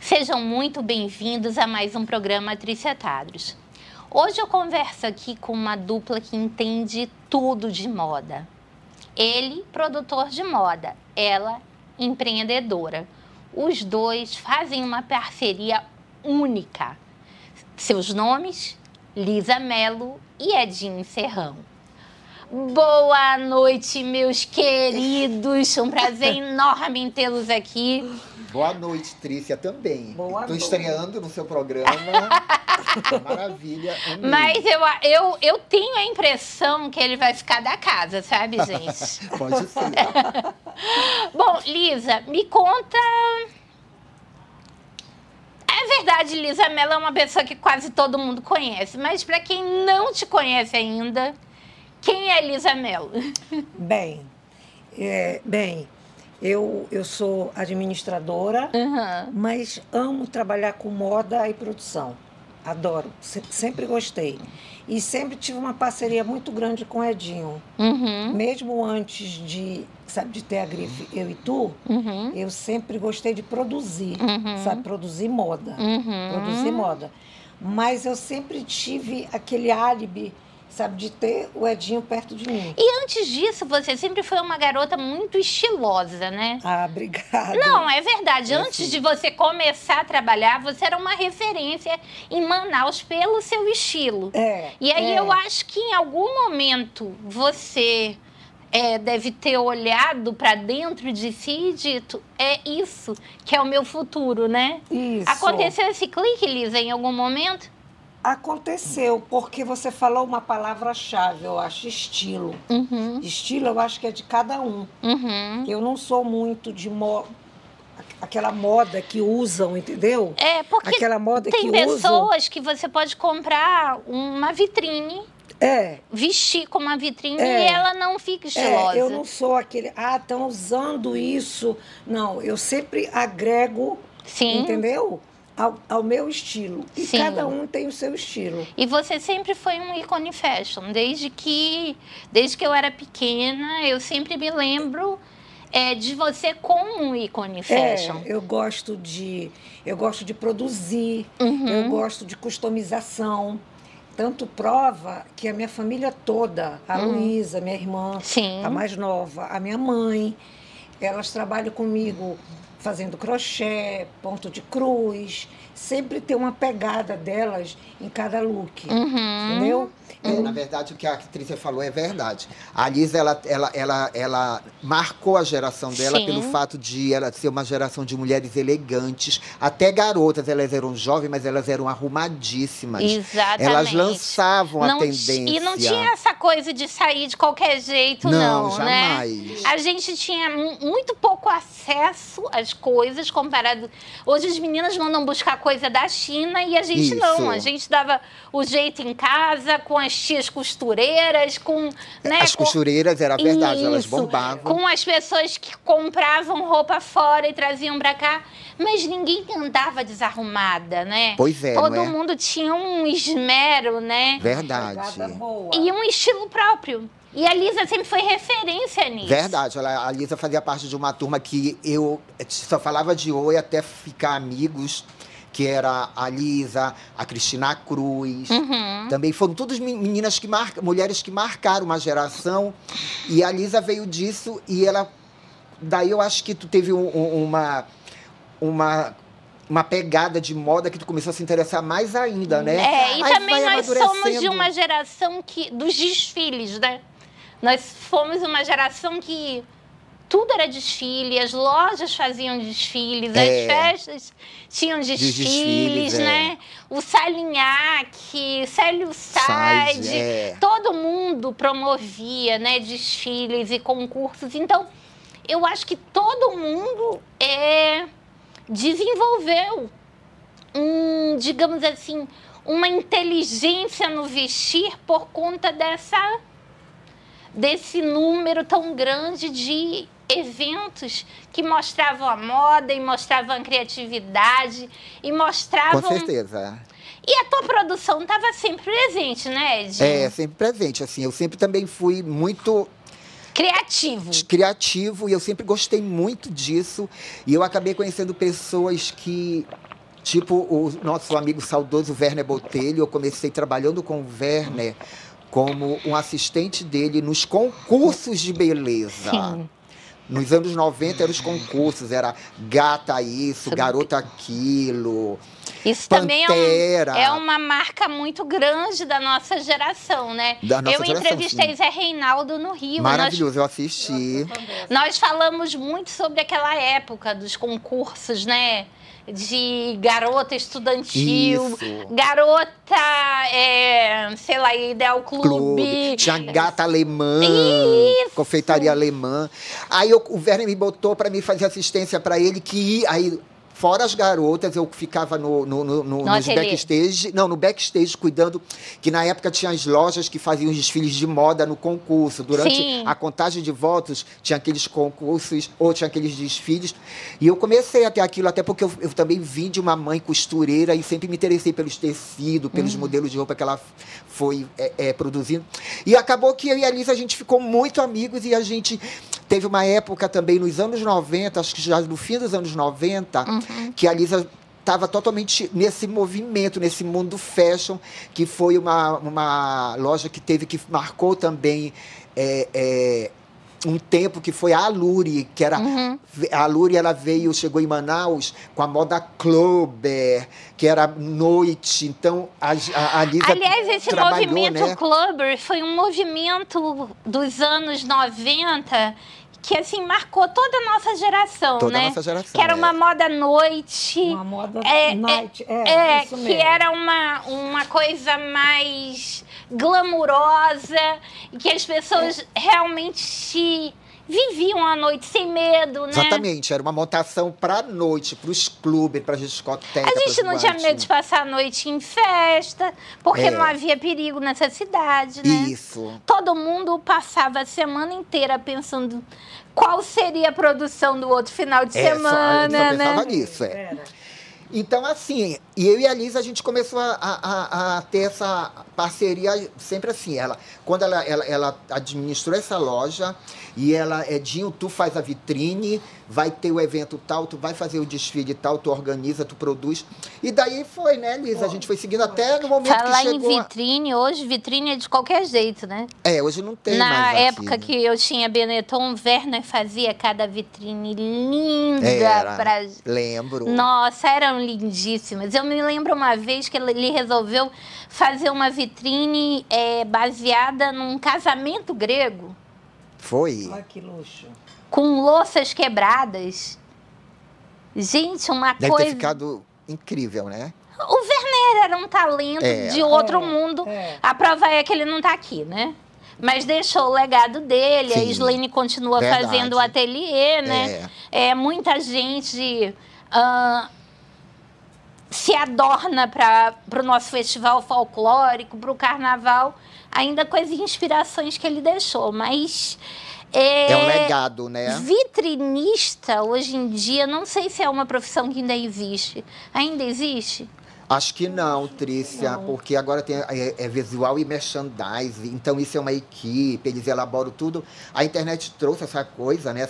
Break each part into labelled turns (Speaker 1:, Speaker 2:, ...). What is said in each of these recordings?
Speaker 1: Sejam muito bem-vindos a mais um programa Tricetados. Hoje eu converso aqui com uma dupla que entende tudo de moda. Ele, produtor de moda, ela, empreendedora. Os dois fazem uma parceria única. Seus nomes, Lisa Mello e Edinho Serrão. Boa noite, meus queridos. Um prazer enorme em tê-los aqui.
Speaker 2: Boa noite, Trícia, também.
Speaker 3: Boa
Speaker 2: Estou
Speaker 3: noite.
Speaker 2: estreando no seu programa. Maravilha. Amei.
Speaker 1: Mas eu tenho a impressão que ele vai ficar da casa, sabe, gente?
Speaker 2: Pode ser.
Speaker 1: Bom, Lisa, me conta... É verdade, Lisa Mello é uma pessoa que quase todo mundo conhece, mas para quem não te conhece ainda, quem é Lisa Mello?
Speaker 3: Bem, eu sou administradora, mas amo trabalhar com moda e produção. Adoro, sempre gostei. E sempre tive uma parceria muito grande com o Edinho. Mesmo antes de ter a grife Eu e Tu, eu sempre gostei de produzir, produzir moda. Produzir moda. Mas eu sempre tive aquele álibi, de ter o Edinho perto de mim.
Speaker 1: E antes disso, você sempre foi uma garota muito estilosa, né?
Speaker 3: Ah, obrigada.
Speaker 1: Não, é verdade. Antes de você começar a trabalhar, você era uma referência em Manaus pelo seu estilo. E aí eu acho que em algum momento você deve ter olhado para dentro de si e dito, é isso que é o meu futuro, né?
Speaker 3: Isso.
Speaker 1: Aconteceu esse clique, Lisa, em algum momento?
Speaker 3: Aconteceu, porque você falou uma palavra-chave, eu acho, estilo. Estilo, eu acho que é de cada um. Eu não sou muito de aquela moda que usam, entendeu?
Speaker 1: Porque
Speaker 3: aquela moda
Speaker 1: tem
Speaker 3: que
Speaker 1: pessoas que você pode comprar uma vitrine, vestir com uma vitrine e ela não fica estilosa.
Speaker 3: Eu não sou aquele, estão usando isso. Não, eu sempre agrego, entendeu? Ao meu estilo. E cada um tem o seu estilo.
Speaker 1: E você sempre foi um ícone fashion. Desde que eu era pequena, eu sempre me lembro de você como um ícone fashion.
Speaker 3: Eu gosto de produzir, eu gosto de customização. Tanto prova que a minha família toda, a Luísa, minha irmã, a mais nova, a minha mãe, elas trabalham comigo fazendo crochê, ponto de cruz, sempre tem uma pegada delas em cada look, entendeu?
Speaker 2: Na verdade, o que a Trícia falou é verdade. A Lisa, ela marcou a geração dela pelo fato de ela ser uma geração de mulheres elegantes, até garotas, elas eram jovens, mas elas eram arrumadíssimas.
Speaker 1: Exatamente.
Speaker 2: Elas lançavam a tendência.
Speaker 1: E não tinha essa coisa de sair de qualquer jeito, não,
Speaker 2: jamais.
Speaker 1: Né? A gente tinha muito pouco acesso às coisas comparado... Hoje as meninas mandam buscar coisa da China e a gente não. A gente dava o jeito em casa, com as tias costureiras, com... Né,
Speaker 2: as costureiras, era verdade, elas bombavam.
Speaker 1: Com as pessoas que compravam roupa fora e traziam pra cá. Mas ninguém andava desarrumada, né?
Speaker 2: Pois é,
Speaker 1: Todo mundo tinha um esmero, né?
Speaker 2: Verdade.
Speaker 1: E um estilo próprio. E a Lisa sempre foi referência nisso.
Speaker 2: Verdade. A Lisa fazia parte de uma turma que eu só falava de oi até ficar amigos, que era a Lisa, a Cristina Cruz. Também foram todas meninas mulheres que marcaram uma geração. E a Lisa veio disso e ela... Daí eu acho que tu teve uma pegada de moda que tu começou a se interessar mais ainda, né?
Speaker 1: E aí também nós somos de uma geração dos desfiles, né? Nós fomos uma geração que tudo era desfile, as lojas faziam desfiles, as festas tinham desfiles, né? O Salinhaque, Célio Sade, todo mundo promovia, né, desfiles e concursos. Então, eu acho que todo mundo desenvolveu digamos assim, uma inteligência no vestir por conta desse número tão grande de eventos que mostravam a moda e mostravam a criatividade e mostravam...
Speaker 2: Com certeza.
Speaker 1: E a tua produção estava sempre presente, né, Edinho?
Speaker 2: Sempre presente, assim. Eu sempre também fui muito...
Speaker 1: Criativo,
Speaker 2: e eu sempre gostei muito disso. E eu acabei conhecendo pessoas que Tipo o nosso amigo saudoso Werner Botelho, eu comecei trabalhando com o Werner como um assistente dele nos concursos de beleza.
Speaker 1: Sim.
Speaker 2: Nos anos 90 eram os concursos, era Gata Isso, Garota Aquilo,
Speaker 1: Isso
Speaker 2: Pantera.
Speaker 1: também é uma marca muito grande da nossa geração, né?
Speaker 2: Da nossa
Speaker 1: eu
Speaker 2: geração,
Speaker 1: entrevistei
Speaker 2: sim.
Speaker 1: Zé Reinaldo no Rio.
Speaker 2: Maravilhoso, eu assisti.
Speaker 1: Nós falamos muito sobre aquela época dos concursos, né? De garota estudantil,
Speaker 2: Isso.
Speaker 1: garota, sei lá, Ideal Clube.
Speaker 2: Tinha Gata Alemã,
Speaker 1: Isso.
Speaker 2: Confeitaria Alemã. Aí o Werner me botou para mim fazer assistência para ele, aí fora as garotas, eu ficava nos backstage. Não, no backstage, cuidando, que na época tinha as lojas que faziam os desfiles de moda no concurso. Durante
Speaker 1: Sim.
Speaker 2: a contagem de votos, tinha aqueles concursos, ou tinha aqueles desfiles. E eu comecei a ter aquilo, até porque eu também vim de uma mãe costureira e sempre me interessei pelos tecidos, pelos modelos de roupa que ela foi produzindo. E acabou que eu e a Lisa, a gente ficou muito amigos e a gente teve uma época também nos anos 90, acho que já no fim dos anos 90, que a Lisa estava totalmente nesse movimento, nesse mundo fashion, que foi uma loja que marcou também um tempo, que foi a Allure, que era a Allure, ela chegou em Manaus com a moda Clubber, que era noite. Então a Lisa
Speaker 1: Aliás, esse
Speaker 2: trabalhou,
Speaker 1: movimento
Speaker 2: né?
Speaker 1: Clubber foi um movimento dos anos 90 que, assim, marcou toda a nossa geração,
Speaker 2: Toda
Speaker 1: né?
Speaker 2: a nossa geração,
Speaker 1: que era uma moda noite.
Speaker 3: Uma moda night, isso
Speaker 1: que
Speaker 3: mesmo.
Speaker 1: era uma coisa mais glamurosa, e que as pessoas realmente viviam a noite sem medo, né?
Speaker 2: Exatamente, era uma montação para noite, para os clubes, para as discotecas.
Speaker 1: A gente não tinha medo de passar a noite em festa, porque não havia perigo nessa cidade, né?
Speaker 2: Isso.
Speaker 1: Todo mundo passava a semana inteira pensando qual seria a produção do outro final de semana,
Speaker 2: só pensava
Speaker 1: né?
Speaker 2: nisso, Então, assim, eu e a Lisa, a gente começou a ter essa parceria sempre assim. Quando ela administrou essa loja, e ela, Dinho, tu faz a vitrine, vai ter o evento tal, tu vai fazer o desfile tal, tu organiza, tu produz. E daí foi, né, Lisa? A gente foi seguindo até no momento
Speaker 1: Falar
Speaker 2: que chegou...
Speaker 1: em vitrine, hoje vitrine é de qualquer jeito, né?
Speaker 2: Hoje não tem
Speaker 1: Na
Speaker 2: mais
Speaker 1: época
Speaker 2: aqui.
Speaker 1: que eu tinha Benetton, Werner fazia cada vitrine linda.
Speaker 2: Lembro.
Speaker 1: Nossa, eram lindíssimas. Eu me lembro uma vez que ele resolveu fazer uma vitrine baseada num casamento grego.
Speaker 2: Foi.
Speaker 3: Olha que luxo.
Speaker 1: Com louças quebradas. Gente, uma
Speaker 2: Deve
Speaker 1: coisa...
Speaker 2: ter ficado incrível, né?
Speaker 1: O Werner era um talento de outro mundo. A prova é que ele não está aqui, né? Mas deixou o legado dele.
Speaker 2: Sim,
Speaker 1: a Islane continua fazendo o ateliê, né? Muita gente se adorna para o nosso festival folclórico, para o carnaval, ainda com as inspirações que ele deixou. Mas
Speaker 2: é um legado, né?
Speaker 1: Vitrinista, hoje em dia, não sei se é uma profissão que ainda existe. Ainda existe?
Speaker 2: Acho que não, Trícia, porque agora tem visual e merchandising, então isso é uma equipe, eles elaboram tudo. A internet trouxe essa coisa, né?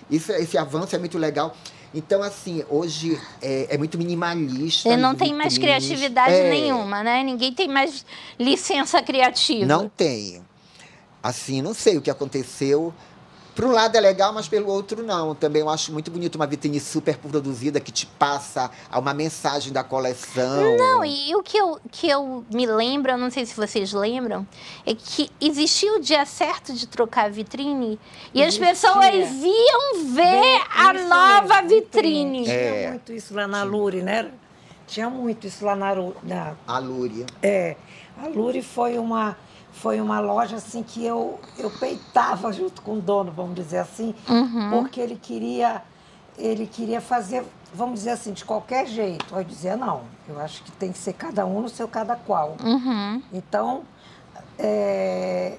Speaker 2: Esse avanço é muito legal. Então, assim, hoje é muito minimalista.
Speaker 1: E não tem mais criatividade nenhuma, né? Ninguém tem mais licença criativa.
Speaker 2: Não tem. Assim, não sei o que aconteceu. Por um lado é legal, mas pelo outro não. Também eu acho muito bonito uma vitrine super produzida que te passa uma mensagem da coleção.
Speaker 1: Não, e o que eu me lembro, eu não sei se vocês lembram, é que existia o dia certo de trocar a vitrine e as pessoas iam ver a nova vitrine.
Speaker 3: Tinha muito isso lá na Allure, né? Tinha muito isso lá na
Speaker 2: Allure.
Speaker 3: A Allure foi uma loja assim que eu peitava junto com o dono, vamos dizer assim, porque ele queria fazer, vamos dizer assim, de qualquer jeito. Eu dizia, não, eu acho que tem que ser cada um no seu cada qual. Então,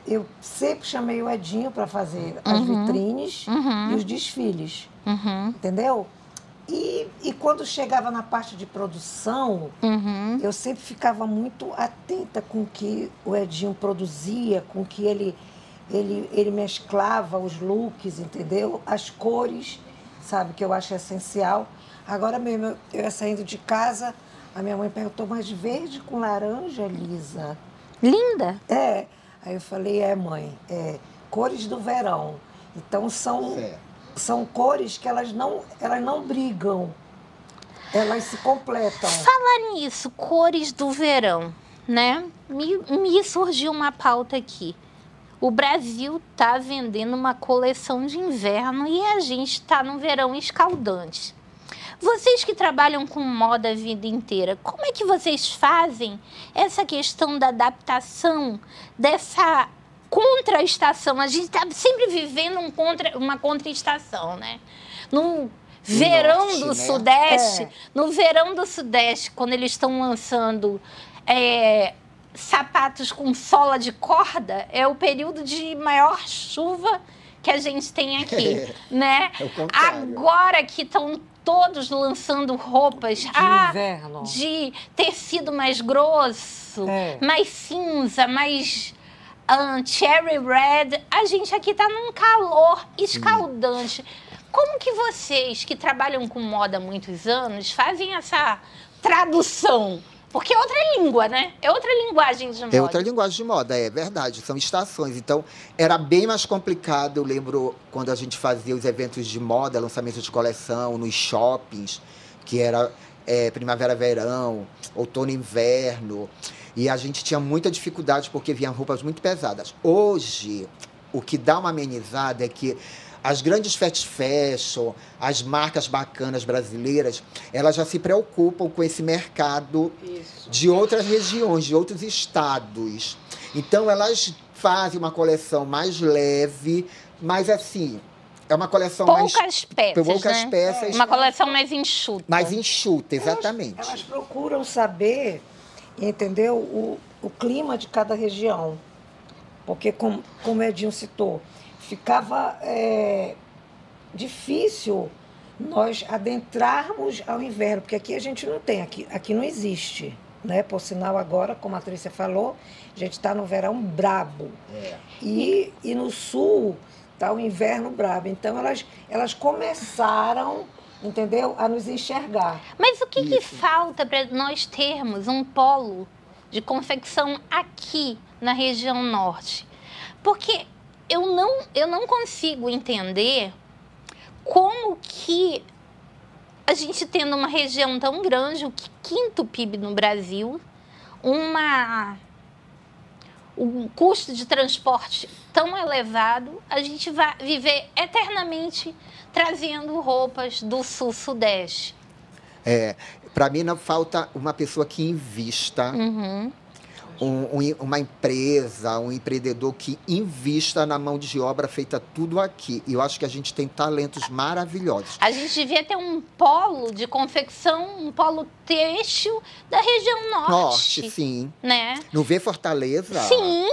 Speaker 3: eu sempre chamei o Edinho para fazer as vitrines e os desfiles, entendeu? E quando chegava na parte de produção, eu sempre ficava muito atenta com o que o Edinho produzia, com o que ele mesclava os looks, entendeu? As cores, sabe, que eu acho essencial. Agora mesmo, eu ia saindo de casa, A minha mãe perguntou, mas verde com laranja, Lisa?
Speaker 1: Linda.
Speaker 3: É. Aí eu falei, mãe, cores do verão. Então são cores que elas não brigam. Elas se completam.
Speaker 1: Falar nisso, cores do verão, né? Me surgiu uma pauta aqui. O Brasil está vendendo uma coleção de inverno e a gente está no verão escaldante. Vocês que trabalham com moda a vida inteira, como é que vocês fazem essa questão da adaptação dessa contra-estação? A gente está sempre vivendo uma contra-estação, né? No verão
Speaker 2: norte,
Speaker 1: do
Speaker 2: né?
Speaker 1: Sudeste, no verão do Sudeste, quando eles estão lançando sapatos com sola de corda, é o período de maior chuva que a gente tem aqui, né?
Speaker 2: É o contrário.
Speaker 1: Agora que estão todos lançando roupas
Speaker 3: de inverno,
Speaker 1: de tecido mais grosso, mais cinza, mais cherry red, a gente aqui tá num calor escaldante. Como que vocês, que trabalham com moda há muitos anos, fazem essa tradução? Porque é outra língua, né? É outra linguagem de moda.
Speaker 2: É outra linguagem de moda, é verdade. São estações. Então, era bem mais complicado. Eu lembro quando a gente fazia os eventos de moda, lançamento de coleção, nos shoppings, que era primavera, verão, outono, inverno. E a gente tinha muita dificuldade porque vinham roupas muito pesadas. Hoje, o que dá uma amenizada é que as grandes fast fashion, as marcas bacanas brasileiras, elas já se preocupam com esse mercado de outras regiões, de outros estados. Então, elas fazem uma coleção mais leve, mas assim, é uma coleção
Speaker 1: poucas peças,
Speaker 2: poucas
Speaker 1: né?
Speaker 2: peças.
Speaker 1: Uma coleção mais enxuta.
Speaker 2: Mais enxuta, exatamente.
Speaker 3: Elas procuram saber, entendeu, o clima de cada região. Porque, como o Edinho citou, ficava difícil nós adentrarmos ao inverno, porque aqui a gente não tem, aqui não existe, né? Por sinal, agora, como a Trícia falou, a gente está no verão brabo. E no sul está o inverno brabo. Então, elas começaram, entendeu, a nos enxergar.
Speaker 1: Mas o que falta para nós termos um polo de confecção aqui na região norte? Porque eu não consigo entender como que a gente tendo uma região tão grande, o quinto PIB no Brasil, um custo de transporte tão elevado, a gente vai viver eternamente trazendo roupas do sul-sudeste.
Speaker 2: Para mim, não falta uma pessoa que invista, uma empresa, um empreendedor que invista na mão de obra feita tudo aqui. E eu acho que a gente tem talentos maravilhosos.
Speaker 1: A gente devia ter um polo de confecção, um polo têxtil da região norte.
Speaker 2: Norte, sim.
Speaker 1: Né?
Speaker 2: Não vê Fortaleza?
Speaker 1: Sim,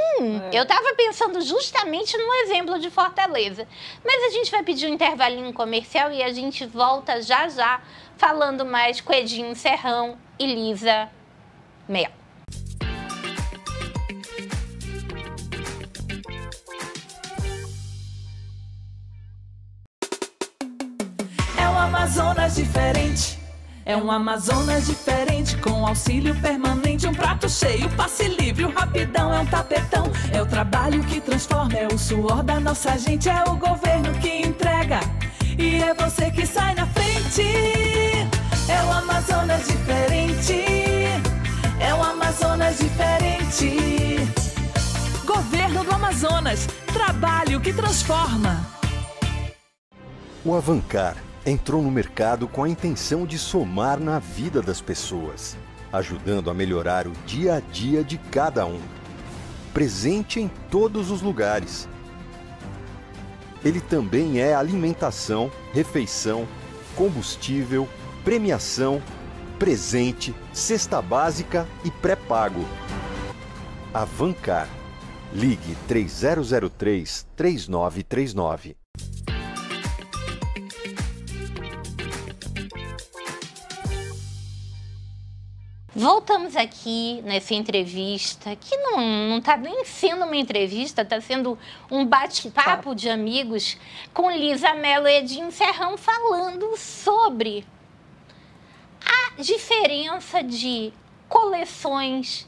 Speaker 1: eu estava pensando justamente no exemplo de Fortaleza. Mas a gente vai pedir um intervalinho comercial e a gente volta já já falando mais com Edinho Serrão e Lisa Mel.
Speaker 4: Amazonas diferente. É um Amazonas diferente, com auxílio permanente, um prato cheio, passe livre, o rapidão é um tapetão. É o trabalho que transforma, é o suor da nossa gente, é o governo que entrega e é você que sai na frente. É o Amazonas diferente, é o Amazonas diferente. Governo do Amazonas, trabalho que transforma.
Speaker 5: O Avancar entrou no mercado com a intenção de somar na vida das pessoas, ajudando a melhorar o dia a dia de cada um. Presente em todos os lugares. Ele também é alimentação, refeição, combustível, premiação, presente, cesta básica e pré-pago. Avancar. Ligue 3003-3939.
Speaker 1: Voltamos aqui nessa entrevista, que não está nem sendo uma entrevista, está sendo um bate-papo de amigos com Lisa Mello e Edinho Serrão falando sobre a diferença de coleções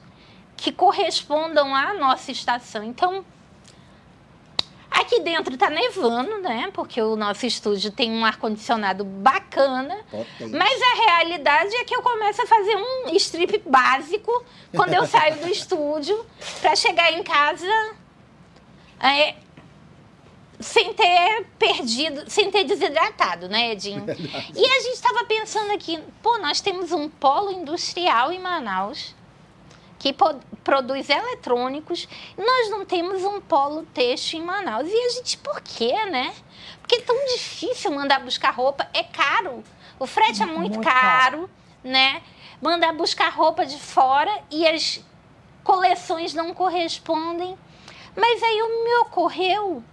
Speaker 1: que correspondam à nossa estação. Então, aqui dentro tá nevando, né? Porque o nosso estúdio tem um ar-condicionado bacana. Potente. Mas a realidade é que eu começo a fazer um strip básico quando eu saio do estúdio para chegar em casa sem ter perdido, sem ter desidratado, né, Edinho? E a gente estava pensando aqui, pô, nós temos um polo industrial em Manaus que produz eletrônicos, e nós não temos um polo têxtil em Manaus. E a gente, por quê, né? Porque é tão difícil mandar buscar roupa, é caro. O frete é muito caro, né? Mandar buscar roupa de fora e as coleções não correspondem. Mas aí me ocorreu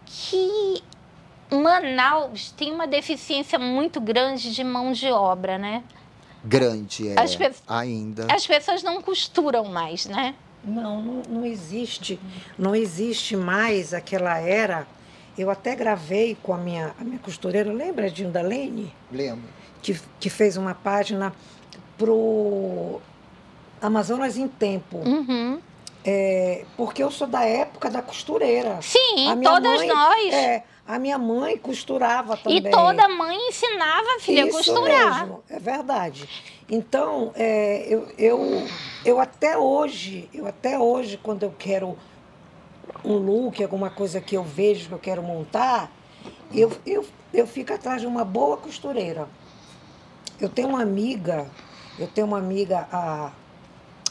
Speaker 1: que Manaus tem uma deficiência muito grande de mão de obra, né?
Speaker 2: Grande, ainda.
Speaker 1: As pessoas não costuram mais, né?
Speaker 3: Não existe. Não existe mais aquela era. Eu até gravei com a minha costureira, lembra, Edinho, da Lene?
Speaker 2: Lembro.
Speaker 3: Que fez uma página pro Amazonas em Tempo.
Speaker 1: Uhum.
Speaker 3: Porque eu sou da época da costureira.
Speaker 1: Sim, todas nós.
Speaker 3: A minha mãe costurava também.
Speaker 1: E toda mãe ensinava a filha a costurar.
Speaker 3: Mesmo, é verdade. Então, eu até hoje, quando eu quero um look, alguma coisa que eu vejo que eu quero montar, eu fico atrás de uma boa costureira. Eu tenho uma amiga,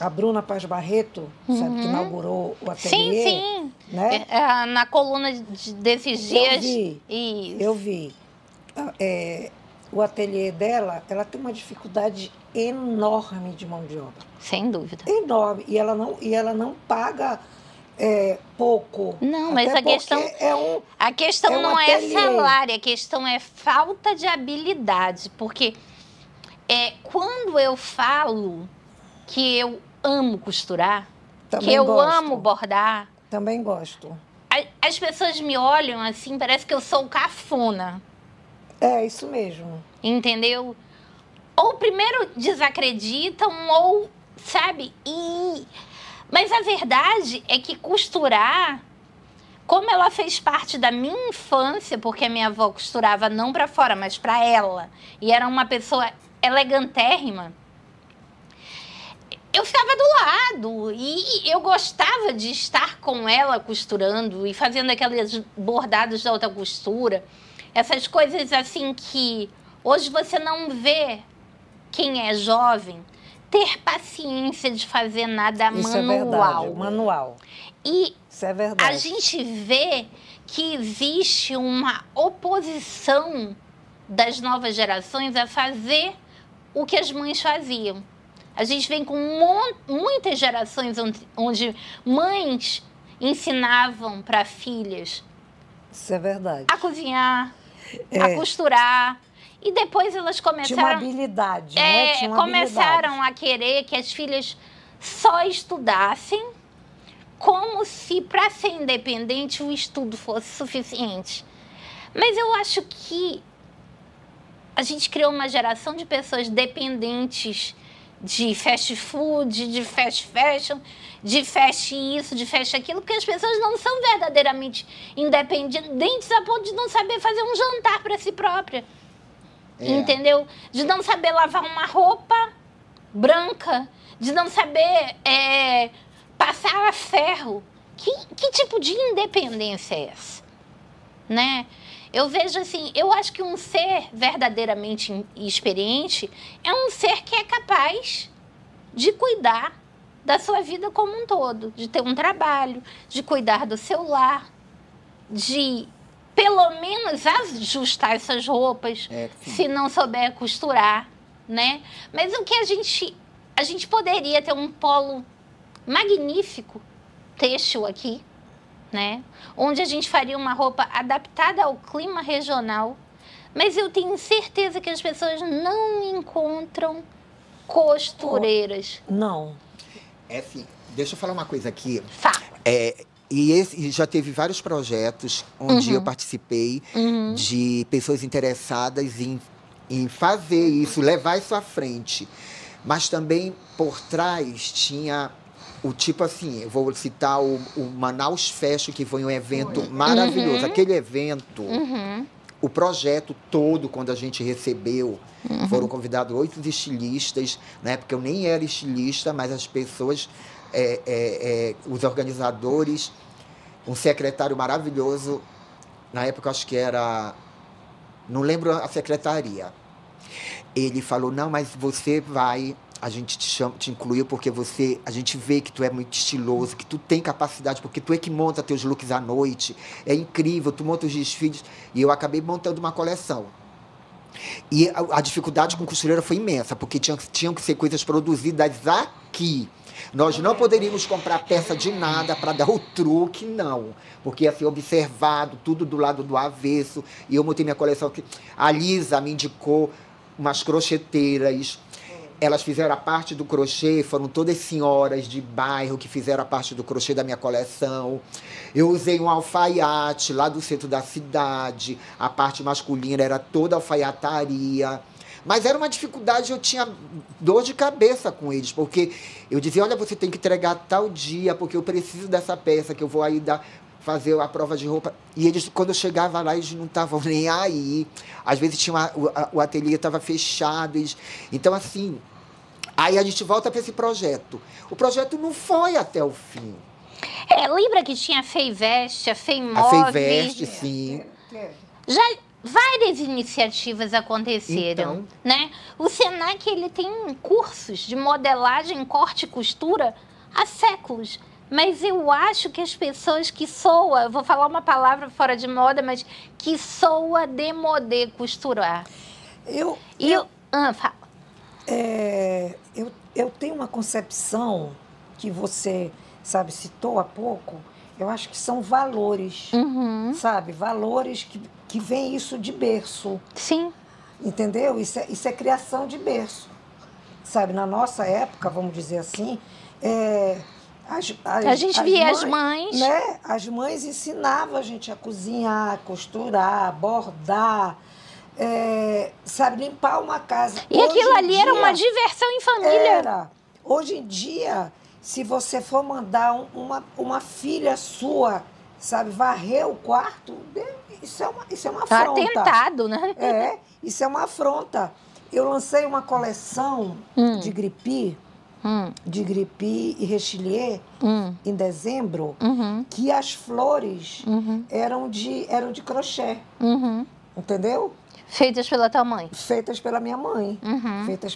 Speaker 3: a Bruna Paz Barreto, sabe, que inaugurou o ateliê.
Speaker 1: Sim.
Speaker 3: Né?
Speaker 1: Na coluna desses dias.
Speaker 3: Eu vi. O ateliê dela, ela tem uma dificuldade enorme de mão de obra.
Speaker 1: Sem dúvida.
Speaker 3: Enorme. E ela não paga pouco.
Speaker 1: Não, mas a questão não é salário, a questão é falta de habilidade. Porque quando eu falo que eu amo costurar,
Speaker 3: também gosto.
Speaker 1: Amo bordar.
Speaker 3: Também gosto.
Speaker 1: As pessoas me olham assim, parece que eu sou cafona.
Speaker 3: É, isso mesmo.
Speaker 1: Entendeu? Ou primeiro desacreditam, ou, sabe? Mas a verdade é que costurar, como ela fez parte da minha infância, porque a minha avó costurava não para fora, mas para ela, e era uma pessoa elegantérrima, eu ficava do lado e eu gostava de estar com ela costurando e fazendo aqueles bordados de alta costura. Essas coisas assim que hoje você não vê quem é jovem ter paciência de fazer nada
Speaker 3: Isso
Speaker 1: manual.
Speaker 3: É verdade, manual.
Speaker 1: E
Speaker 3: isso é verdade.
Speaker 1: A gente vê que existe uma oposição das novas gerações a fazer o que as mães faziam. A gente vem com muitas gerações onde mães ensinavam para filhas
Speaker 3: isso é verdade.
Speaker 1: A cozinhar, a costurar. E depois elas começaram...
Speaker 3: Tinha uma habilidade, né? Tinha uma
Speaker 1: começaram a querer que as filhas só estudassem, como se para ser independente o estudo fosse suficiente. Mas eu acho que a gente criou uma geração de pessoas dependentes de fast food, de fast fashion, de fast isso, de fast aquilo, porque as pessoas não são verdadeiramente independentes a ponto de não saber fazer um jantar para si própria. Entendeu? De não saber lavar uma roupa branca, de não saber passar a ferro. Que tipo de independência é essa? Né? Eu vejo assim, eu acho que um ser verdadeiramente experiente é um ser que é capaz de cuidar da sua vida como um todo, de ter um trabalho, de cuidar do seu lar, de pelo menos ajustar essas roupas, se não souber costurar, né? Mas o que a gente poderia ter um polo magnífico têxtil aqui, né? Onde a gente faria uma roupa adaptada ao clima regional, mas eu tenho certeza que as pessoas não encontram costureiras.
Speaker 3: Não.
Speaker 2: Assim, deixa eu falar uma coisa aqui.
Speaker 1: Fala.
Speaker 2: E já teve vários projetos onde eu participei de pessoas interessadas em em fazer isso, levar isso à frente. Mas também por trás tinha o tipo assim, eu vou citar o Manaus Fashion, que foi um evento maravilhoso. Aquele evento, o projeto todo, quando a gente recebeu, foram convidados 8 estilistas, na época eu nem era estilista, mas as pessoas, os organizadores, um secretário maravilhoso, na época acho que era, não lembro a secretaria, ele falou, não, mas você vai, a gente te incluiu porque a gente vê que tu é muito estiloso, que tu tem capacidade, porque tu é que monta teus looks à noite, é incrível, tu monta os desfiles, e eu acabei montando uma coleção. E a dificuldade com costureira foi imensa, porque tinham que ser coisas produzidas aqui. Nós não poderíamos comprar peça de nada para dar o truque, não. Porque ia ser observado, tudo do lado do avesso. E eu montei minha coleção aqui. A Lisa me indicou umas crocheteiras. Elas fizeram a parte do crochê, foram todas senhoras de bairro que fizeram a parte do crochê da minha coleção. Eu usei um alfaiate lá do centro da cidade, a parte masculina era toda alfaiataria. Mas era uma dificuldade, eu tinha dor de cabeça com eles, porque eu dizia, olha, você tem que entregar tal dia, porque eu preciso dessa peça, que eu vou aí fazer a prova de roupa. E eles, quando eu chegava lá, eles não estavam nem aí. Às vezes o ateliê estava fechado. Então, assim, aí a gente volta para esse projeto. O projeto não foi até o fim.
Speaker 1: Lembra que tinha a Feiveste, a Feimove?
Speaker 2: A Feiveste, sim.
Speaker 1: Já várias iniciativas aconteceram,
Speaker 2: então,
Speaker 1: né? O Senac, ele tem cursos de modelagem, corte e costura há séculos. Mas eu acho que as pessoas que soa, eu vou falar uma palavra fora de moda, mas que soa demodé costurar. Fala.
Speaker 3: Eu tenho uma concepção que você, sabe, citou há pouco, eu acho que são valores, sabe? Valores que vem isso de berço.
Speaker 1: Sim.
Speaker 3: Entendeu? Isso é criação de berço. Sabe, na nossa época, vamos dizer assim,
Speaker 1: a gente via as mães.
Speaker 3: Né? As mães ensinavam a gente a cozinhar, costurar, bordar, sabe, limpar uma casa.
Speaker 1: E aquilo ali era uma diversão em família.
Speaker 3: Hoje em dia, se você for mandar uma filha sua, sabe, varrer o quarto, isso é uma afronta.
Speaker 1: Atentado, né?
Speaker 3: Isso é uma afronta. Eu lancei uma coleção de gripi, e rechilier em dezembro, que as flores eram de crochê, entendeu?
Speaker 1: Feitas pela tua mãe?
Speaker 3: Feitas pela minha mãe, feitas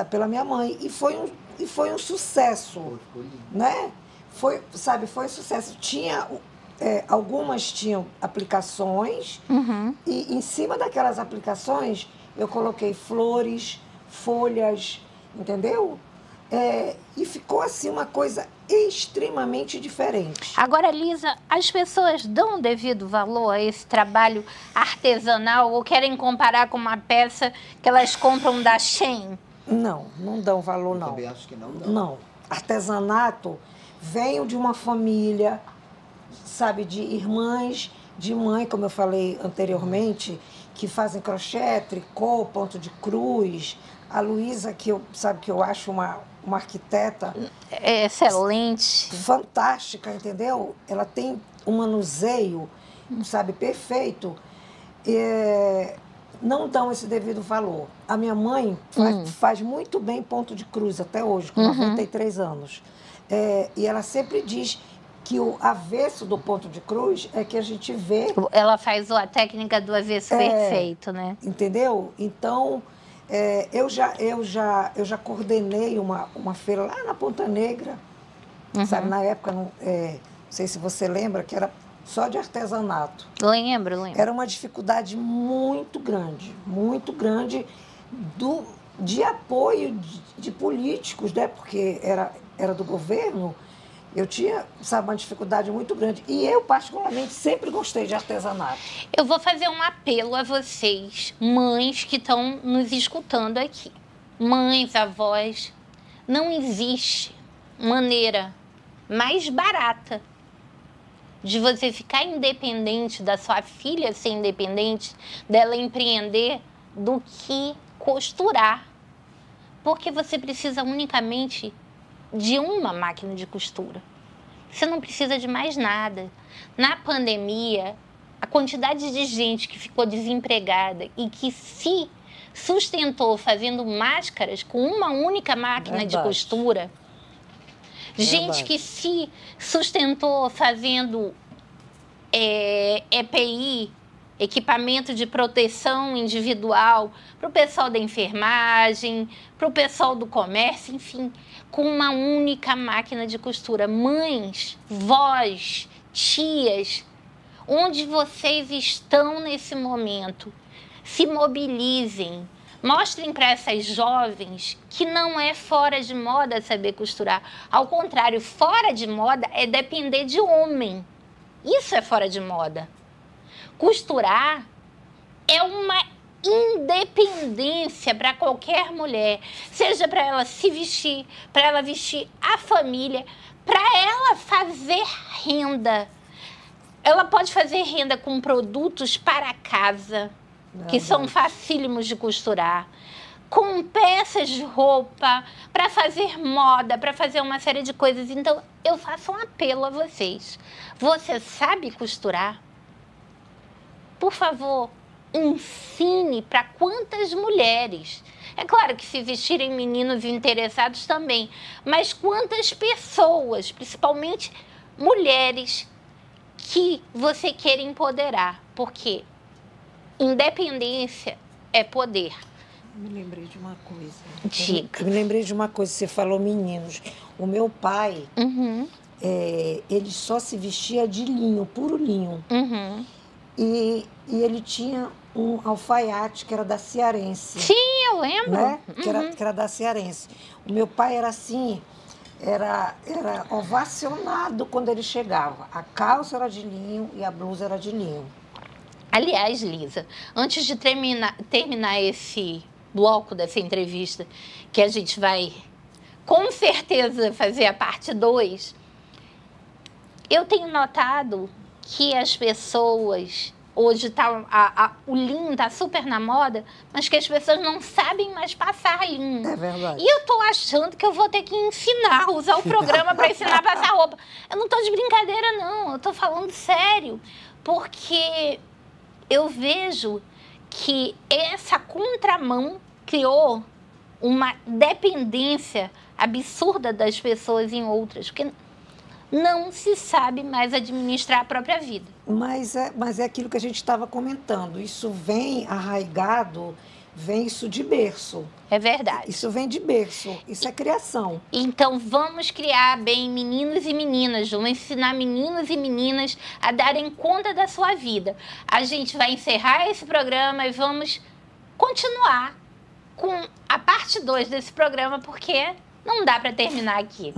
Speaker 3: pela minha mãe. E foi um sucesso, né? Foi um sucesso. Algumas tinham aplicações e em cima daquelas aplicações eu coloquei flores, folhas, entendeu? E ficou assim uma coisa extremamente diferente.
Speaker 1: Agora, Lisa, as pessoas dão devido valor a esse trabalho artesanal ou querem comparar com uma peça que elas compram da Shein?
Speaker 3: Não dão valor, não.
Speaker 2: Eu também acho que não dão.
Speaker 3: Não. Artesanato veio de uma família, sabe, de irmãs, de mãe, como eu falei anteriormente, que fazem crochê, tricô, ponto de cruz. A Luísa, que eu acho uma arquiteta...
Speaker 1: excelente.
Speaker 3: Fantástica, entendeu? Ela tem um manuseio, sabe, perfeito. Não dão esse devido valor. A minha mãe faz muito bem ponto de cruz até hoje, com 93 anos. E ela sempre diz que o avesso do ponto de cruz é que a gente vê...
Speaker 1: Ela faz a técnica do avesso perfeito, né?
Speaker 3: Entendeu? Então, eu já coordenei uma feira lá na Ponta Negra, sabe? Na época, não sei se você lembra, que era só de artesanato.
Speaker 1: Lembro.
Speaker 3: Era uma dificuldade muito grande de apoio de políticos, né? Porque era do governo. Eu tinha, sabe, uma dificuldade muito grande. E eu, particularmente, sempre gostei de artesanato.
Speaker 1: Eu vou fazer um apelo a vocês, mães que estão nos escutando aqui. Mães, avós, não existe maneira mais barata de você ficar independente, da sua filha ser independente, dela empreender, do que costurar, porque você precisa unicamente de uma máquina de costura. Você não precisa de mais nada. Na pandemia, a quantidade de gente que ficou desempregada e que se sustentou fazendo máscaras com uma única máquina de costura, gente que se sustentou fazendo EPI, equipamento de proteção individual, para o pessoal da enfermagem, para o pessoal do comércio, enfim, com uma única máquina de costura. Mães, vós, tias, onde vocês estão nesse momento, se mobilizem, mostrem para essas jovens que não é fora de moda saber costurar. Ao contrário, fora de moda é depender de homem. Isso é fora de moda. Costurar é uma independência para qualquer mulher, seja para ela se vestir, para ela vestir a família, para ela fazer renda. Ela pode fazer renda com produtos para casa, que são facílimos de costurar, com peças de roupa, para fazer moda, para fazer uma série de coisas. Então, eu faço um apelo a vocês. Você sabe costurar? Por favor, ensine para quantas mulheres. É claro que se existirem meninos interessados também, mas quantas pessoas, principalmente mulheres, que você quer empoderar, porque independência é poder.
Speaker 3: Me lembrei de uma coisa.
Speaker 1: Diga.
Speaker 3: Me lembrei de uma coisa, você falou meninos. O meu pai, ele só se vestia de linho, puro linho. E ele tinha um alfaiate que era da Cearense.
Speaker 1: Sim, eu lembro.
Speaker 3: Né? Que era da Cearense. O meu pai era assim, era ovacionado quando ele chegava. A calça era de linho e a blusa era de linho.
Speaker 1: Aliás, Lisa, antes de terminar esse bloco dessa entrevista, que a gente vai com certeza fazer a parte 2, eu tenho notado que as pessoas, hoje o linho está super na moda, mas que as pessoas não sabem mais passar linho.
Speaker 3: É verdade.
Speaker 1: E eu estou achando que eu vou ter que ensinar, usar o programa para ensinar a passar roupa. Eu não estou de brincadeira, não. Eu estou falando sério, porque eu vejo que essa contramão criou uma dependência absurda das pessoas em outras, porque não se sabe mais administrar a própria vida.
Speaker 3: Mas é aquilo que a gente estava comentando. Isso vem arraigado, vem isso de berço.
Speaker 1: É verdade.
Speaker 3: Isso vem de berço, isso é criação.
Speaker 1: Então, vamos criar bem meninos e meninas, vamos ensinar meninos e meninas a darem conta da sua vida. A gente vai encerrar esse programa e vamos continuar com a parte 2 desse programa, porque não dá para terminar aqui.